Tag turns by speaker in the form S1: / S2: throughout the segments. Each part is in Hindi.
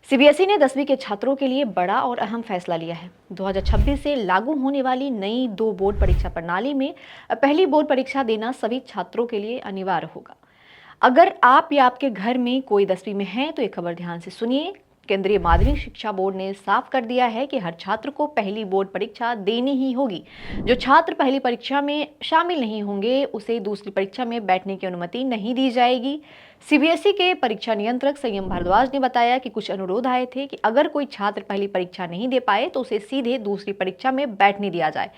S1: सीबीएसई ने 10वीं के छात्रों के लिए बड़ा और अहम फैसला लिया है। 2026 से लागू होने वाली नई 2 बोर्ड परीक्षा प्रणाली में पहली बोर्ड परीक्षा देना सभी छात्रों के लिए अनिवार्य होगा। अगर आप या आपके घर में कोई 10वीं में है तो ये खबर ध्यान से सुनिए। केंद्रीय माध्यमिक शिक्षा बोर्ड ने साफ कर दिया है कि हर छात्र को पहली बोर्ड परीक्षा देनी ही होगी। जो छात्र पहली परीक्षा में शामिल नहीं होंगे उसे दूसरी परीक्षा में बैठने की अनुमति नहीं दी जाएगी। सीबीएसई के परीक्षा नियंत्रक संयम भारद्वाज ने बताया कि कुछ अनुरोध आए थे कि अगर कोई छात्र पहली परीक्षा नहीं दे पाए तो उसे सीधे दूसरी परीक्षा में बैठने दिया जाए,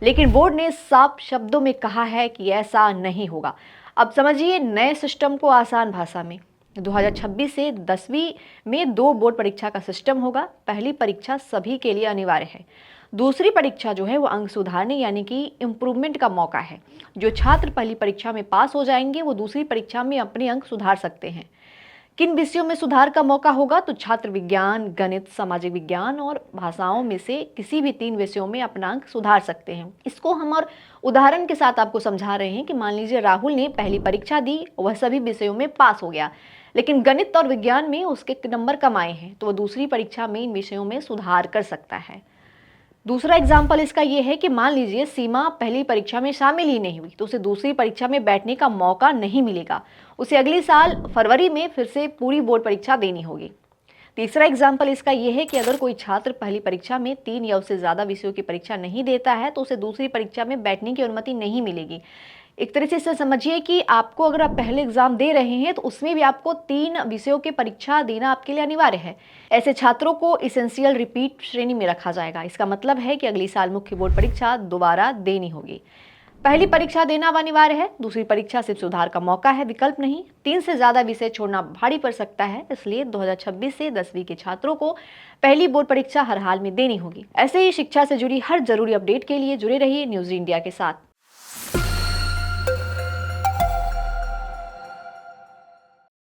S1: लेकिन बोर्ड ने साफ शब्दों में कहा है कि ऐसा नहीं होगा। अब समझिए नए सिस्टम को आसान भाषा में। 2026 से 10वीं में 2 बोर्ड परीक्षा का सिस्टम होगा। पहली परीक्षा सभी के लिए अनिवार्य है। दूसरी परीक्षा जो है वो अंक सुधारने यानी कि इम्प्रूवमेंट का मौका है। जो छात्र पहली परीक्षा में पास हो जाएंगे वो दूसरी परीक्षा में अपने अंक सुधार सकते हैं। किन विषयों में सुधार का मौका होगा तो छात्र विज्ञान, गणित, सामाजिक विज्ञान और भाषाओं में से किसी भी 3 विषयों में अपना अंक सुधार सकते हैं। इसको हम और उदाहरण के साथ आपको समझा रहे हैं कि मान लीजिए राहुल ने पहली परीक्षा दी, वह सभी विषयों में पास हो गया, लेकिन गणित और विज्ञान में उसके नंबर कम आए हैं, तो वह दूसरी परीक्षा में इन विषयों में सुधार कर सकता है। दूसरा एग्जाम्पल इसका यह है कि मान लीजिए सीमा पहली परीक्षा में शामिल ही नहीं हुई तो उसे दूसरी परीक्षा में बैठने का मौका नहीं मिलेगा। उसे अगले साल फरवरी में फिर से पूरी बोर्ड परीक्षा देनी होगी। तीसरा एग्जाम्पल इसका यह है कि अगर कोई छात्र पहली परीक्षा में 3 या उससे ज्यादा विषयों की परीक्षा नहीं देता है तो उसे दूसरी परीक्षा में बैठने की अनुमति नहीं मिलेगी। एक तरह से इसे समझिए कि आपको अगर आप पहले एग्जाम दे रहे हैं तो उसमें भी आपको 3 विषयों की परीक्षा देना आपके लिए अनिवार्य है। ऐसे छात्रों को इसेंशियल रिपीट श्रेणी में रखा जाएगा। इसका मतलब है कि अगली साल मुख्य बोर्ड परीक्षा दोबारा देनी होगी। पहली परीक्षा देना अब अनिवार्य है, दूसरी परीक्षा सिर्फ सुधार का मौका है, विकल्प नहीं। 3 से ज्यादा विषय छोड़ना भारी पड़ सकता है, इसलिए 2026 से 10वीं के छात्रों को पहली बोर्ड परीक्षा हर हाल में देनी होगी। ऐसे ही शिक्षा से जुड़ी हर जरूरी अपडेट के लिए जुड़े रहिए न्यूज इंडिया के साथ।